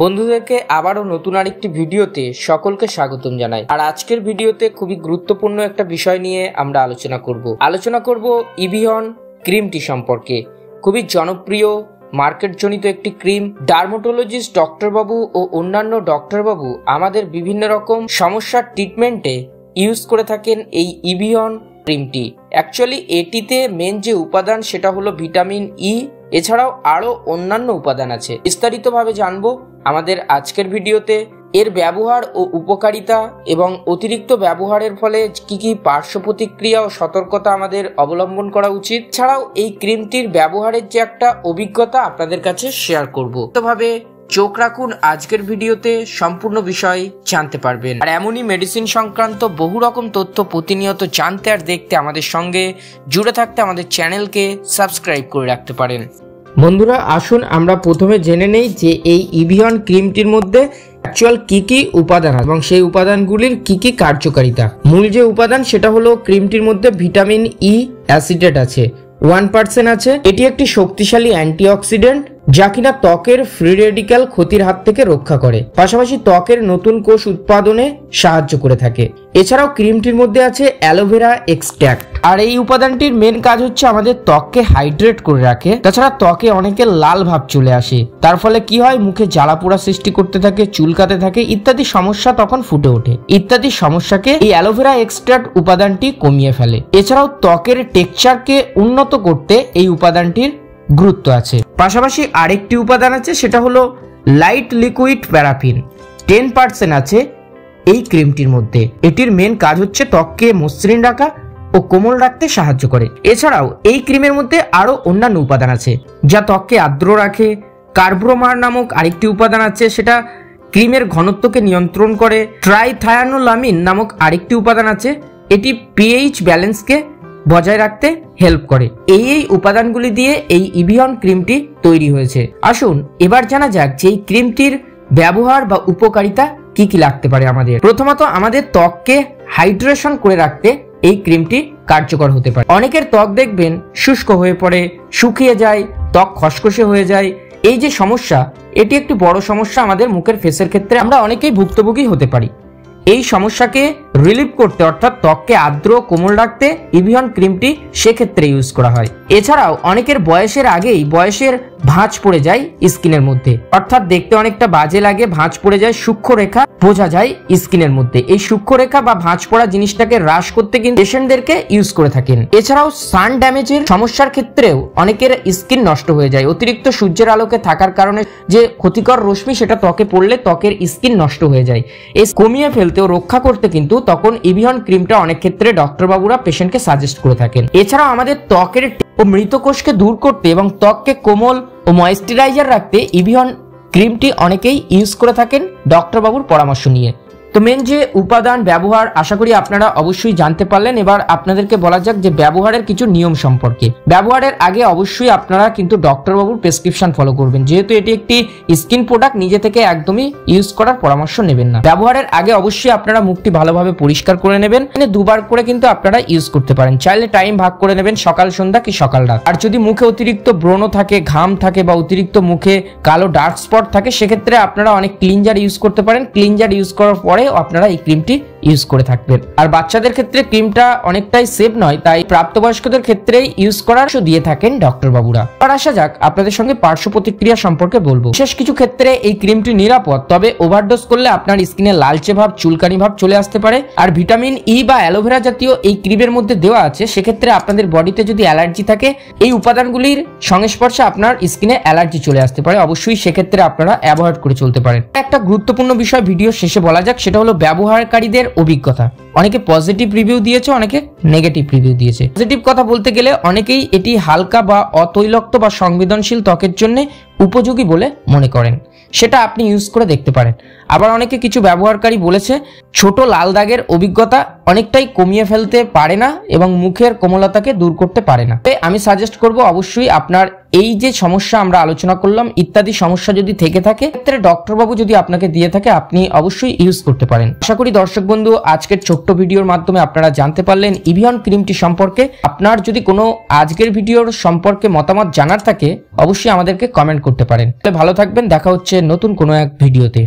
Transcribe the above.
বন্ধুদেরকে আবারও নতুন আরেকটি ভিডিওতে সকলকে স্বাগতম জানাই। আর আজকের ভিডিওতে খুবই গুরুত্বপূর্ণ একটা বিষয় নিয়ে আমরা আলোচনা করব ইভিয়ন ক্রিমটি সম্পর্কে। খুবই জনপ্রিয় মার্কেটজনিত একটি ক্রিম। ডার্মাটোলজিস্ট ডক্টরবাবু ও অন্যান্য ডক্টরবাবু আমাদের বিভিন্ন রকম সমস্যার ট্রিটমেন্টে ইউজ করে থাকেন এই ইভিয়ন ক্রিমটি। অ্যাকচুয়ালি এটিতে মেন যে উপাদান সেটা হলো ভিটামিন ই, এছাড়াও আরো অন্যান্য উপাদান আছে। বিস্তারিতভাবে জানবো আমাদের আজকের ভিডিওতে। এর ব্যবহার ও উপকারিতা এবং অতিরিক্ত ব্যবহারের ফলে কি কি পার্শ্ব প্রতিক্রিয়া ও সতর্কতা আমাদের অবলম্বন করা উচিত, এছাড়াও এই ক্রিমটির ব্যবহারের যে একটা অভিজ্ঞতা আপনাদের কাছে শেয়ার করবো। ভাবে চোখ রাখুন, আজকের ভিডিওতে সম্পূর্ণ বিষয় জানতে পারবেন। আর এমনই মেডিসিন সংক্রান্ত বহু রকম তথ্য প্রতিনিয়ত জানতে আর দেখতে আমাদের সঙ্গে জুড়ে থাকতে আমাদের চ্যানেলকে সাবস্ক্রাইব করে রাখতে পারেন। বন্ধুরা, আসুন আমরা প্রথমে জেনে নেই যে এই ইভিয়ন ক্রিমটির মধ্যে অ্যাকচুয়াল কি কি উপাদান আছে এবং সেই উপাদানগুলির কি কি কার্যকারিতা। মূল যে উপাদান সেটা হলো ক্রিমটির মধ্যে ভিটামিন ই অ্যাসিডেট আছে, 1% আছে। এটি একটি শক্তিশালী অ্যান্টিঅক্সিডেন্ট যা কিনা ত্বকের ফ্রি রেডিক্যাল ক্ষতির হাত থেকে রক্ষা করে, পাশাপাশি ত্বকের নতুন কোষ উৎপাদনে সাহায্য করে থাকে। এছাড়াও ক্রিমটির মধ্যে আছে অ্যালোভেরা এক্সট্র্যাক্ট, আর এই উপাদানটির মেন কাজ হচ্ছে আমাদের ত্বককে হাইড্রেট করে রাখে। তাছাড়া ত্বকে অনেকের লাল ভাব চলে আসে, তার ফলে কি হয়, মুখে জ্বালা পোড়া সৃষ্টি করতে থাকে, চুলকাতে থাকে ইত্যাদি সমস্যা তখন ফুটে ওঠে। ইত্যাদি সমস্যাকে এই অ্যালোভেরা এক্সট্র্যাক্ট উপাদানটি কমিয়ে ফেলে। এছাড়াও ত্বকের টেক্সচারকে উন্নত করতে এই উপাদানটির গুরুত্ব আছে। পাশাপাশি আরেকটি উপাদান আছে, সেটা হলো লাইট লিকুইড প্যারাফিন, 10% আছে এই ক্রিমটির মধ্যে। এটির মেন কাজ হচ্ছে ত্বককে মসৃণ রাখা ও কোমল রাখতে সাহায্য করে। এছাড়াও এই ক্রিমের মধ্যে আরো অন্যান্য উপাদান আছে যা ত্বককে আর্দ্র রাখে। কার্বোমার নামক আরেকটি উপাদান আছে, সেটা ক্রিমের ঘনত্বকে নিয়ন্ত্রণ করে। ট্রাইথায়ানোলামিন নামক আরেকটি উপাদান আছে, এটি পিএইচ ব্যালেন্সকে বজায় রাখতে হেল্প করে। এই উপাদানগুলি দিয়ে এই ইভিয়ন ক্রিমটি তৈরি হয়েছে। আসুন এবার জানা যাক যে এই ক্রিমটির ব্যবহার বা উপকারিতা কি কি লাগতে পারে আমাদের। প্রথমত, আমাদের ত্বককে হাইড্রেশন করে রাখতে এই ক্রিমটি কার্যকর হতে পারে। অনেকের ত্বক দেখবেন শুষ্ক হয়ে পড়ে, শুকিয়ে যায়, ত্বক খসখসে হয়ে যায়। এই যে সমস্যা, এটি একটি বড় সমস্যা আমাদের মুখের ফেসের ক্ষেত্রে। আমরা অনেকেই ভুক্তভোগী হতে পারি। এই সমস্যাকে রিলিভ করতে, অর্থাৎ ত্বককে আর্দ্র কোমল রাখতে ইভিয়ন ক্রিমটি সেক্ষেত্রে ইউজ করা হয়। এছাড়াও অনেকের বয়সের আগেই ভাঁজ পড়ে যায় স্কিনের মধ্যে, অর্থাৎ দেখতে অনেকটা বাজে লাগে, ভাঁজ পড়ে যায়, সূক্ষ্ম রেখা বোঝা যায় স্কিনের মধ্যে। এই সূক্ষ্ম রেখা বা ভাঁজ পড়া জিনিসটাকে হ্রাস করতে কিন্তু পেশেন্টদেরকে ইউজ করে থাকেন। এছাড়াও সান ড্যামেজের সমস্যার ক্ষেত্রেও অনেকের স্কিন নষ্ট হয়ে যায়। অতিরিক্ত সূর্যের আলোকে থাকার কারণে যে ক্ষতিকর রশ্মি সেটা ত্বকে পড়লে ত্বকের স্কিন নষ্ট হয়ে যায়। এই কমিয়ে ফেলতে ও রক্ষা করতে কিন্তু তখন ইভিয়ন ক্রিমটা অনেক ক্ষেত্রে ডক্টরবাবুরা পেশেন্টকে সাজেস্ট করে থাকেন। এছাড়াও আমাদের ত্বকের ও মৃত কোষকে দূর করতে এবং ত্বককে কোমল ও ময়েশ্চারাইজার রাখতে ইভিয়ন ক্রিমটি অনেকেই ইউজ করে থাকেন ডক্টরবাবুর পরামর্শ নিয়ে। তো মেন যে উপাদান ব্যবহার, আশা করি আপনারা অবশ্যই জানতে পারলেন। এবার আপনাদেরকে বলা যাক যে ব্যবহারের কিছু নিয়ম সম্পর্কে। ব্যবহারের আগে অবশ্যই আপনারা কিন্তু ডক্টরবাবুর প্রেসক্রিপশন ফলো করবেন, যেহেতু এটি একটি স্কিন প্রোডাক্ট, নিজে থেকে একদমই ইউজ করার পরামর্শ নেবেন না। ব্যবহারের আগে অবশ্যই আপনারা মুখটি ভালোভাবে পরিষ্কার করে নেবেন। দুবার করে কিন্তু আপনারা ইউজ করতে পারেন। চাইলে টাইম ভাগ করে নেবেন, সকাল সন্ধ্যা কি সকাল রাত। আর যদি মুখে অতিরিক্ত ব্রণ থাকে, ঘাম থাকে বা অতিরিক্ত মুখে কালো ডার্ক স্পট থাকে, সেক্ষেত্রে আপনারা অনেক ক্লিনজার ইউজ করতে পারেন। ক্লিনজার ইউজ করার পরে আপনারা এই ক্রিমটি ইউজ করে থাকবেন। আর বাচ্চাদের ক্ষেত্রে ক্রিমটা অনেকটাই সেফ নয়, তাই প্রাপ্তবয়স্কদের ক্ষেত্রেই ইউজ করার দিয়ে থাকেন ডক্টর বাবুরা। আর আসা যাক আপনাদের সঙ্গে পার্শ্ব প্রতিক্রিয়া সম্পর্কে বলবো। বিশেষ কিছু ক্ষেত্রে এই ক্রিমটি নিরাপদ, তবে ওভারডোজ করলে আপনার স্কিনে লালচে ভাব, চুলকানি ভাব চলে আসতে পারে। আর ভিটামিন ই বা অ্যালোভেরা জাতীয় এই ক্রিমের মধ্যে দেওয়া আছে, সেক্ষেত্রে আপনাদের বডিতে যদি অ্যালার্জি থাকে, এই উপাদানগুলির সংস্পর্শে আপনার স্কিনে অ্যালার্জি চলে আসতে পারে। অবশ্যই সেক্ষেত্রে আপনারা অ্যাভয়েড করে চলতে পারেন। একটা গুরুত্বপূর্ণ বিষয় ভিডিও শেষে বলা যাক, সেটা হলো ব্যবহারকারীদের অভিজ্ঞতা। অনেকে পজিটিভ রিভিউ দিয়েছে, অনেকে নেগেটিভ রিভিউ দিয়েছে। পজিটিভ কথা বলতে গেলে অনেকেই এটি হালকা বা অতৈলাক্ত বা সংবেদনশীল ত্বকের জন্য উপযোগী বলে মনে করেন, সেটা আপনি ইউজ করে দেখতে পারেন। আবার অনেকে কিছু ব্যবহারকারী বলেছে ছোট লাল দাগের অভিজ্ঞতা অনেকটাই কমিয়ে ফেলতে পারে না এবং মুখের কোমলতাকে দূর করতে পারে না। আমি সাজেস্ট করব অবশ্যই আপনার এই যে সমস্যা আমরা আলোচনা করলাম ইত্যাদি সমস্যা যদি থেকে থাকে ক্ষেত্রে ডক্টর বাবু যদি আপনাকে দিয়ে থাকে আপনি অবশ্যই ইউজ করতে পারেন। আশা করি দর্শক বন্ধু আজকের ছোট্ট ভিডিওর মাধ্যমে আপনারা জানতে পারলেন ইভিয়ন ক্রিমটি সম্পর্কে। আপনার যদি কোনো আজকের ভিডিওর সম্পর্কে মতামত জানার থাকে অবশ্যই আমাদেরকে কমেন্ট করতে পারেন। ভালো থাকবেন, দেখা হচ্ছে নতুন কোনো এক ভিডিওতে।